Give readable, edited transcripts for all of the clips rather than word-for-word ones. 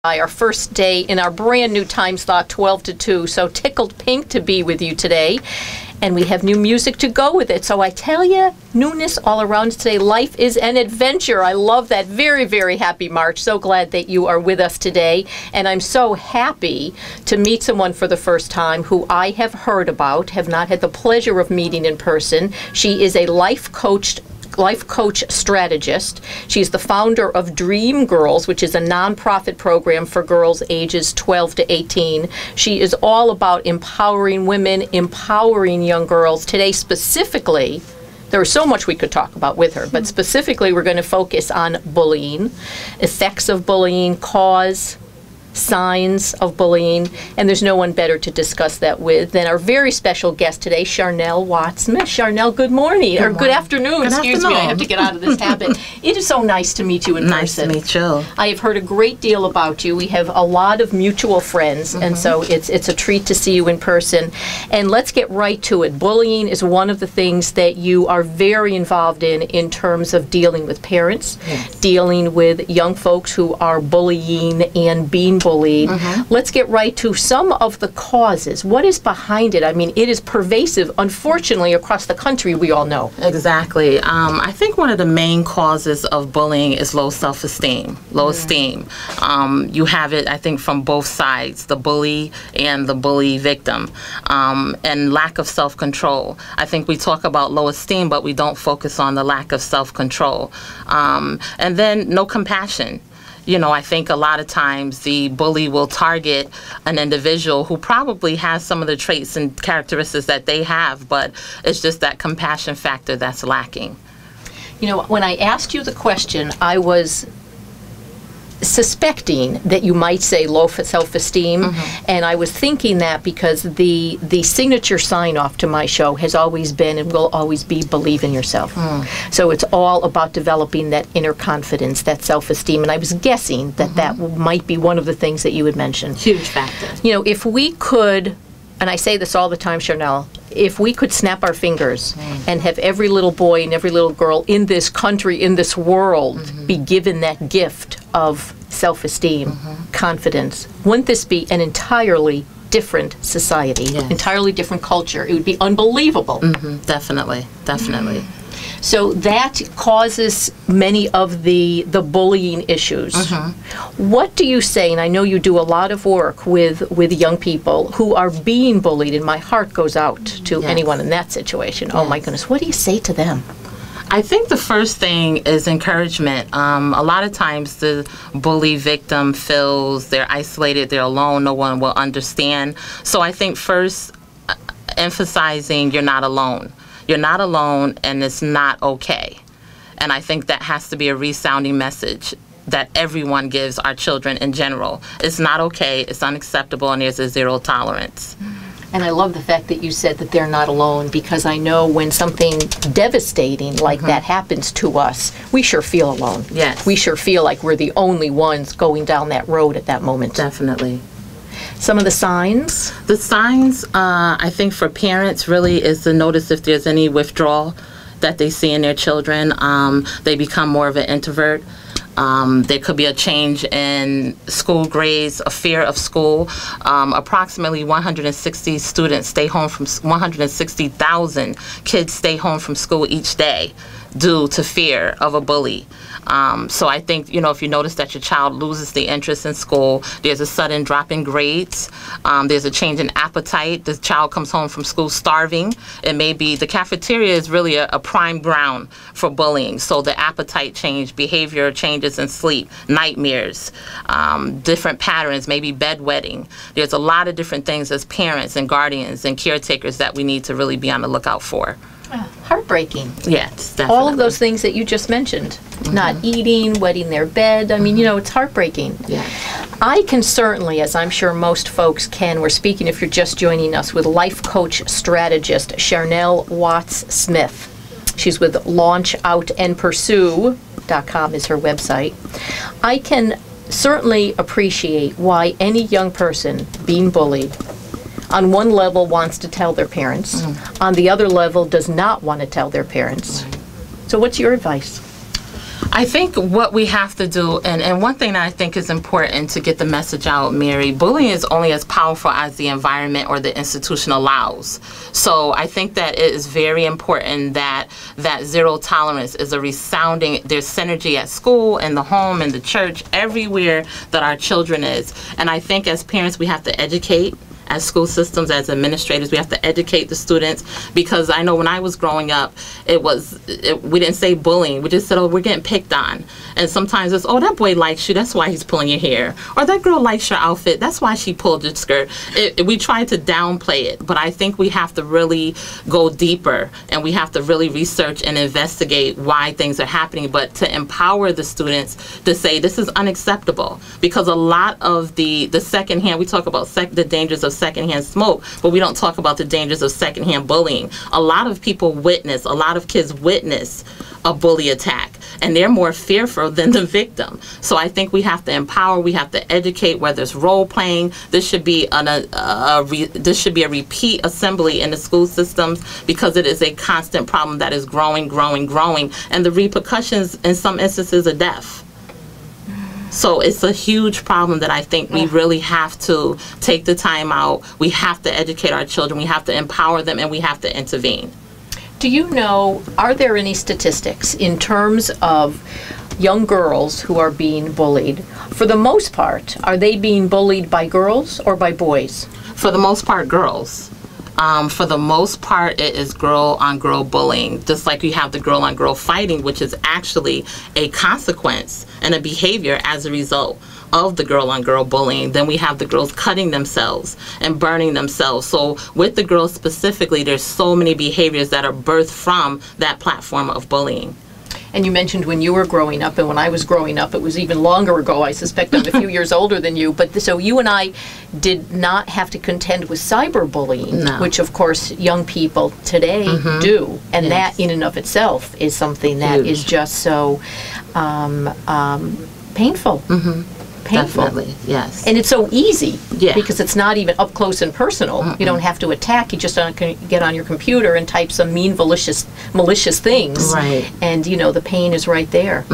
Our first day in our brand new time slot, 12 to 2. So tickled pink to be with you today. And we have new music to go with it. So I tell you, newness all around today. Life is an adventure. I love that. Very, very happy March. So glad that you are with us today. And I'm so happy to meet someone for the first time who I have heard about, have not had the pleasure of meeting in person. She is a life coach strategist. She's the founder of Dream Girls, which is a nonprofit program for girls ages 12 to 18. She is all about empowering women, empowering young girls. Today specifically, there's so much we could talk about with her, but specifically we're going to focus on bullying, effects of bullying, cause, signs of bullying, and there's no one better to discuss that with than our very special guest today, Charnel Watts-Smith. Charnel, good morning, or good afternoon. Excuse me, I have to get out of this habit. It is so nice to meet you in person. Nice to meet you. I have heard a great deal about you. We have a lot of mutual friends, and so it's a treat to see you in person. And let's get right to it. Bullying is one of the things that you are very involved in terms of dealing with parents, dealing with young folks who are bullying and being bullied. Let's get right to some of the causes. What is behind it? I mean, it is pervasive, unfortunately, across the country, we all know. Exactly. I think one of the main causes of bullying is low self-esteem, low esteem. You have it, I think, from both sides, the bully and the bully victim, and lack of self-control. I think we talk about low esteem, but we don't focus on the lack of self-control. And then no compassion. You know, I think a lot of times the bully will target an individual who probably has some of the traits and characteristics that they have, but it's just that compassion factor that's lacking. You know, when I asked you the question, I was suspecting that you might say low self-esteem, and I was thinking that because the signature sign-off to my show has always been and will always be believe in yourself. So it's all about developing that inner confidence, that self-esteem, and I was guessing that that might be one of the things that you would mention. Huge factor. You know, if we could, and I say this all the time, Charnel, if we could snap our fingers and have every little boy and every little girl in this country, in this world, be given that gift of self-esteem, confidence, wouldn't this be an entirely different society, entirely different culture? It would be unbelievable. Definitely, definitely. So that causes many of the bullying issues. What do you say, and I know you do a lot of work with young people who are being bullied, and my heart goes out to anyone in that situation. Oh my goodness, what do you say to them? I think the first thing is encouragement. A lot of times the bully victim feels they're isolated, they're alone, no one will understand. So I think first emphasizing you're not alone. You're not alone, and it's not okay. And I think that has to be a resounding message that everyone gives our children in general. It's not okay, it's unacceptable, and there's a zero tolerance. And I love the fact that you said that they're not alone, because I know when something devastating like that happens to us, we sure feel alone. Yes. We sure feel like we're the only ones going down that road at that moment. Definitely. Some of the signs? The signs, I think for parents really is to notice if there's any withdrawal that they see in their children. They become more of an introvert. There could be a change in school grades, a fear of school. Approximately 160 students stay home from 160,000 kids stay home from school each day due to fear of a bully. So I think, you know, if you notice that your child loses the interest in school, there's a sudden drop in grades, there's a change in appetite, the child comes home from school starving, it may be the cafeteria is really a prime ground for bullying. So the appetite change, behavior changes in sleep, nightmares, different patterns, maybe bedwetting. There's a lot of different things as parents and guardians and caretakers that we need to really be on the lookout for. Heartbreaking. Yes, definitely. All of those things that you just mentioned. Not eating, wetting their bed. I mean, you know, it's heartbreaking. Yeah. I can certainly, as I'm sure most folks can, we're speaking, if you're just joining us, with life coach strategist Charnel Watts-Smith. She's with launchoutandpursue.com is her website. I can certainly appreciate why any young person being bullied on one level wants to tell their parents, on the other level does not want to tell their parents. So what's your advice? I think what we have to do, and one thing that I think is important to get the message out, Mary, bullying is only as powerful as the environment or the institution allows. So I think that it is very important that zero tolerance is a resounding, there's synergy at school, in the home, in the church, everywhere that our children is. And I think as parents we have to educate. As school systems, as administrators, we have to educate the students, because I know when I was growing up, we didn't say bullying. We just said, oh, we're getting picked on. And sometimes it's, oh, that boy likes you, that's why he's pulling your hair. Or that girl likes your outfit, that's why she pulled your skirt. We try to downplay it, but I think we have to really go deeper, and we have to really research and investigate why things are happening, but to empower the students to say this is unacceptable. Because a lot of the secondhand, we talk about the dangers of secondhand smoke, but we don't talk about the dangers of secondhand bullying. A lot of kids witness a bully attack, and they're more fearful than the victim. So I think we have to empower, we have to educate, whether it's role playing. This should be this should be a repeat assembly in the school systems, because it is a constant problem that is growing, and the repercussions in some instances are death. So it's a huge problem that I think we really have to take the time out. We have to educate our children, we have to empower them, and we have to intervene. Do you know, are there any statistics in terms of young girls who are being bullied? For the most part, are they being bullied by girls or by boys? For the most part, girls. For the most part, it is girl-on-girl bullying, just like you have the girl-on-girl fighting, which is actually a consequence and a behavior as a result of the girl-on-girl bullying. Then we have the girls cutting themselves and burning themselves. So with the girls specifically, there's so many behaviors that are birthed from that platform of bullying. And you mentioned when you were growing up, and when I was growing up, it was even longer ago. I suspect I'm a few years older than you. But so you and I did not have to contend with cyberbullying, no. Which of course young people today do. And that in and of itself is something that is just so painful. Painful. Definitely, yes. And it's so easy, yeah. Because it's not even up close and personal. You don't have to attack. You just get on your computer and type some mean, malicious things. Right. And, you know, the pain is right there.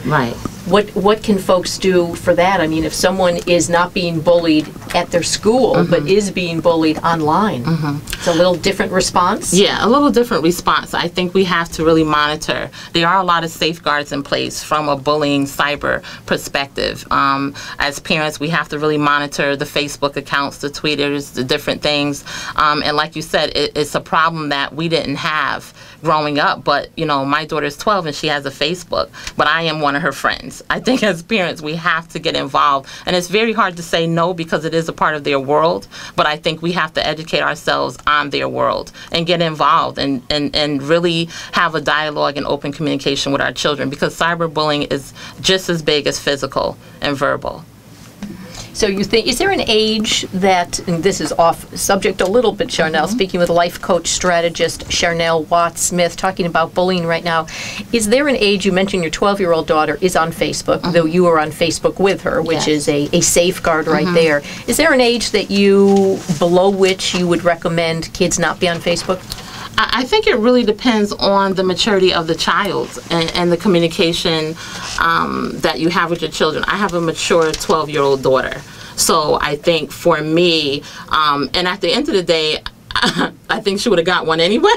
Right. What can folks do for that? I mean, if someone is not being bullied at their school, but is being bullied online, it's a little different response? Yeah, a little different response. I think we have to really monitor. There are a lot of safeguards in place from a bullying cyber perspective. As parents, we have to really monitor the Facebook accounts, the Twitters, the different things. And like you said, it's a problem that we didn't have growing up, but you know, my daughter's 12 and she has a Facebook, but I am one of her friends. I think as parents we have to get involved, and it's very hard to say no because it is a part of their world, but I think we have to educate ourselves on their world and get involved and really have a dialogue and open communication with our children, because cyberbullying is just as big as physical and verbal. So you think, is there an age that, and this is off subject a little bit, Charnel, speaking with life coach strategist Charnel Watts-Smith, talking about bullying right now, is there an age, you mentioned your 12-year-old daughter is on Facebook, though you are on Facebook with her, which is a safeguard right there. Is there an age that below which you would recommend kids not be on Facebook? I think it really depends on the maturity of the child and the communication that you have with your children. I have a mature 12-year-old daughter. So I think for me, and at the end of the day, I think she would have got one anyway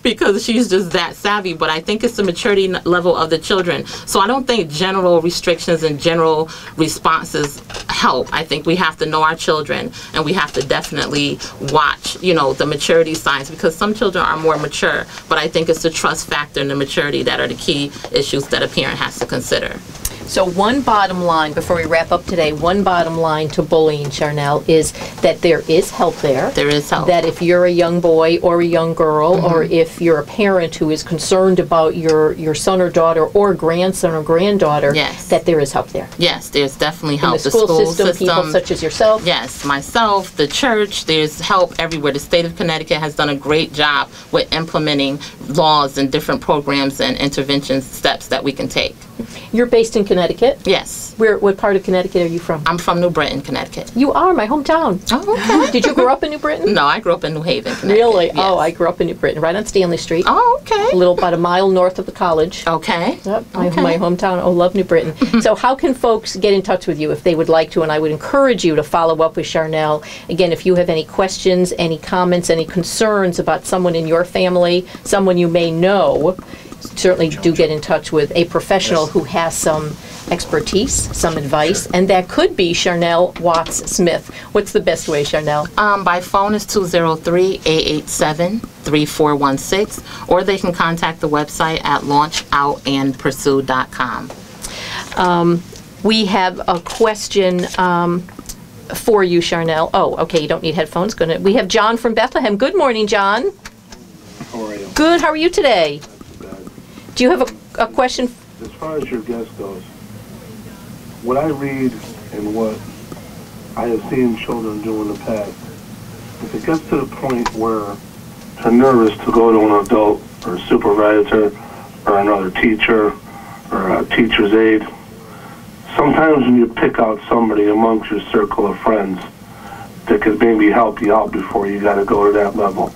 because she's just that savvy, but I think it's the maturity level of the children. So I don't think general restrictions and general responses help. I think we have to know our children, and we have to definitely watch, you know, the maturity signs, because some children are more mature, but I think it's the trust factor and the maturity that are the key issues that a parent has to consider. So one bottom line, before we wrap up today, one bottom line to bullying, Charnel, is that there is help there. There is help. That if you're a young boy or a young girl, or if you're a parent who is concerned about your son or daughter or grandson or granddaughter, that there is help there. Yes, there's definitely help. In the school system, people such as yourself? Yes, myself, the church, there's help everywhere. The state of Connecticut has done a great job with implementing laws and different programs and intervention steps that we can take. You're based in Connecticut. Connecticut? Yes. What part of Connecticut are you from? I'm from New Britain, Connecticut. You are, my hometown. Oh, okay. Did you grow up in New Britain? No, I grew up in New Haven, Connecticut. Really? Yes. Oh, I grew up in New Britain, right on Stanley Street. Oh, okay. About a mile north of the college. Okay. Yep, Okay. my hometown. Oh, love New Britain. So how can folks get in touch with you if they would like to? And I would encourage you to follow up with Charnel. Again, if you have any questions, any comments, any concerns about someone in your family, someone you may know, certainly do get in touch with a professional who has some expertise, some advice, and that could be Charnel Watts-Smith. What's the best way, Charnel? By phone is 203-887-3416, or they can contact the website at launchoutandpursue.com. We have a question for you, Charnel. Oh, okay, you don't need headphones. We have John from Bethlehem. Good morning, John. How are you? Good, how are you today? Do you have a question? As far as your guest goes, what I read and what I have seen children do in the past, if it gets to the point where they're nervous to go to an adult or a supervisor or another teacher or a teacher's aide, sometimes when you pick out somebody amongst your circle of friends that could maybe help you out before you got to go to that level.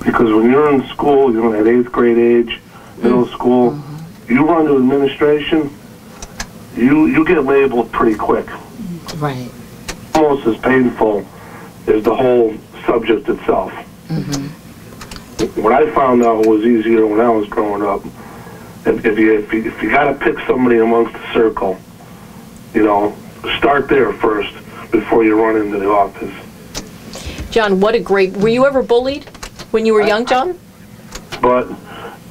Because when you're in school, you're at 8th grade age, middle school, you run to administration, you get labeled pretty quick. Right. Almost as painful as the whole subject itself. What I found out was easier when I was growing up. If you got to pick somebody amongst the circle, start there first before you run into the office. John, were you ever bullied when you were young, John? But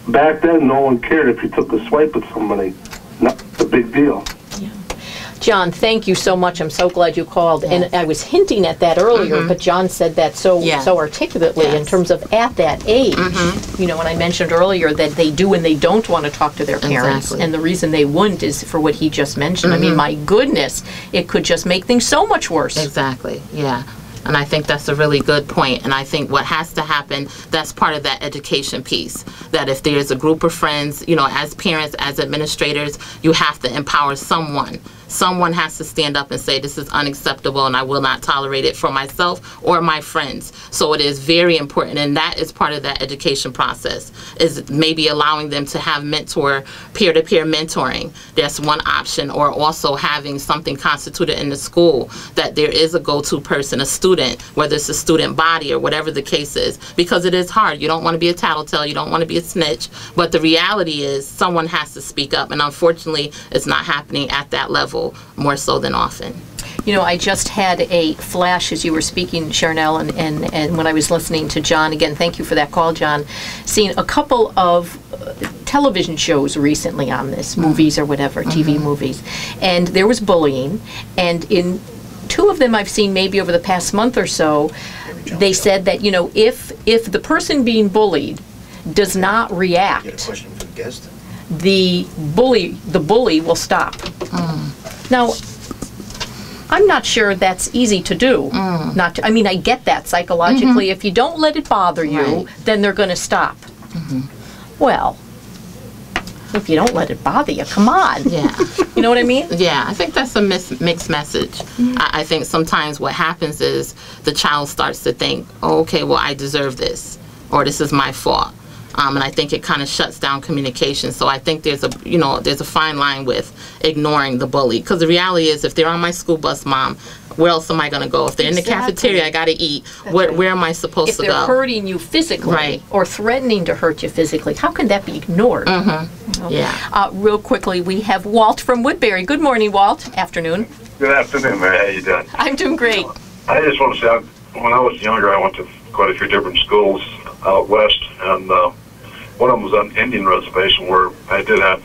back then, no one cared if you took a swipe at somebody. Not a big deal. John, thank you so much. I'm so glad you called. Yes. And I was hinting at that earlier, but John said that so articulately in terms of at that age. When I mentioned earlier that they do and they don't want to talk to their parents. Exactly. And the reason they wouldn't is for what he just mentioned. I mean, my goodness, it could just make things so much worse. Exactly, yeah. And I think that's a really good point. And I think what has to happen, that's part of that education piece. That if there's a group of friends, as parents, as administrators, you have to empower someone. Someone has to stand up and say, this is unacceptable and I will not tolerate it for myself or my friends. So it is very important, and that is part of that education process, is maybe allowing them to have peer-to-peer mentoring. That's one option, or also having something constituted in the school that there is a go-to person, a student, whether it's a student body or whatever the case is, because it is hard. You don't want to be a tattletale, you don't want to be a snitch, but the reality is someone has to speak up, and unfortunately it's not happening at that level more so than often. I just had a flash as you were speaking, Charnel, and when I was listening to John, again, thank you for that call, John, seeing a couple of television shows recently on this, movies or whatever, TV movies, and there was bullying, and in two of them I've seen maybe over the past month or so, they said that, if the person being bullied does not react, the bully will stop. Now, I'm not sure that's easy to do. I get that psychologically. If you don't let it bother you, then they're going to stop. Well, if you don't let it bother you, come on. Yeah. You know what I mean? Yeah, I think that's a mixed message. I think sometimes what happens is the child starts to think, oh, okay, well, I deserve this, or this is my fault. And I think it kind of shuts down communication. So I think there's a fine line with ignoring the bully. Because the reality is, if they're on my school bus, Mom, where else am I going to go? If they're in the cafeteria, I got to eat. Where am I supposed to go? If they're hurting you physically or threatening to hurt you physically, how can that be ignored? Yeah. Real quickly, we have Walt from Woodbury. Good morning, Walt. Afternoon. Good afternoon, Mary. How you doing? I'm doing great. I just want to say, when I was younger, I went to quite a few different schools out west, and one of them was on an Indian reservation where I did have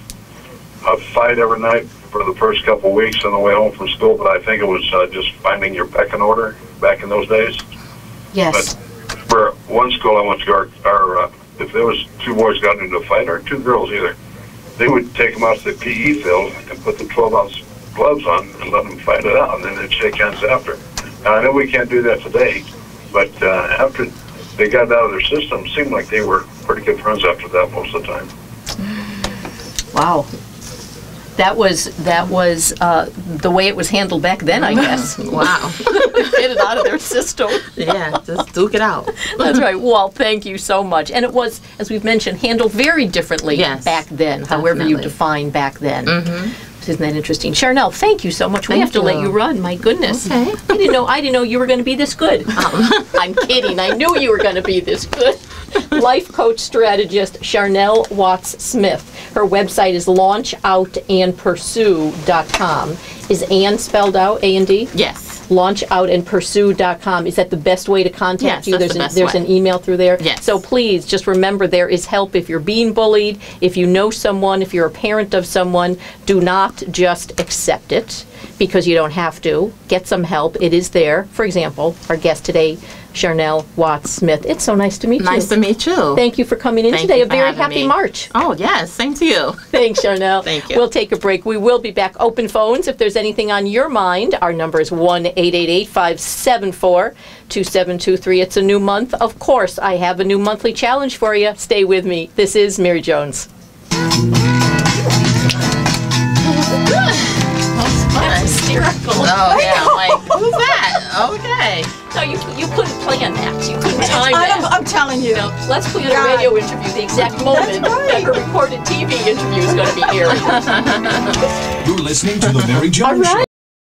a fight every night for the first couple of weeks on the way home from school, but I think it was just finding your pecking order back in those days. Yes. But for one school I went to, our if there was two boys got into a fight, or two girls either, they would take them out to the PE field and put the 12-ounce gloves on and let them fight it out, and then they'd shake hands after. Now, I know we can't do that today, but after they got it out of their system, it seemed like they were pretty good friends after that most of the time. Wow. That was the way it was handled back then, I guess. Wow. Get it out of their system. Yeah, just duke it out. That's right. Well, thank you so much. And it was, as we've mentioned, handled very differently back then, however you Definitely. define back then. Isn't that interesting? Charnel, thank you so much. We have to let you run. My goodness. Okay. I didn't know you were going to be this good. I'm kidding. I knew you were going to be this good. Life coach strategist Charnel Watts Smith. Her website is launchoutandpursue.com. Is Ann spelled out, A-N-D? Yes. Launchoutandpursue.com. Is that the best way to contact Yes, you? that's the best There's way. an email through there? Yes. So please just remember there is help if you're being bullied, if you know someone, if you're a parent of someone. Do not just accept it because you don't have to. Get some help. It is there. For example, our guest today, Charnel Watts Smith. It's so nice to meet you. Nice to meet you. Thank you for coming in Thank today. you A for very having happy me. March. Oh, yes. Same to you. Thanks, Charnel. Thank you. We'll take a break. We will be back. Open phones. If there's anything on your mind, our number is 1-888-574-2723. It's a new month. Of course, I have a new monthly challenge for you. Stay with me. This is Mary Jones. That's hysterical. Oh, yeah. I'm like, who's that? Okay. No, you couldn't plan that. You couldn't time that. I'm telling you. No, let's plan a God. radio interview the exact moment that her recorded TV interview is going to be aired. You're listening to The Mary Jones All right. Show.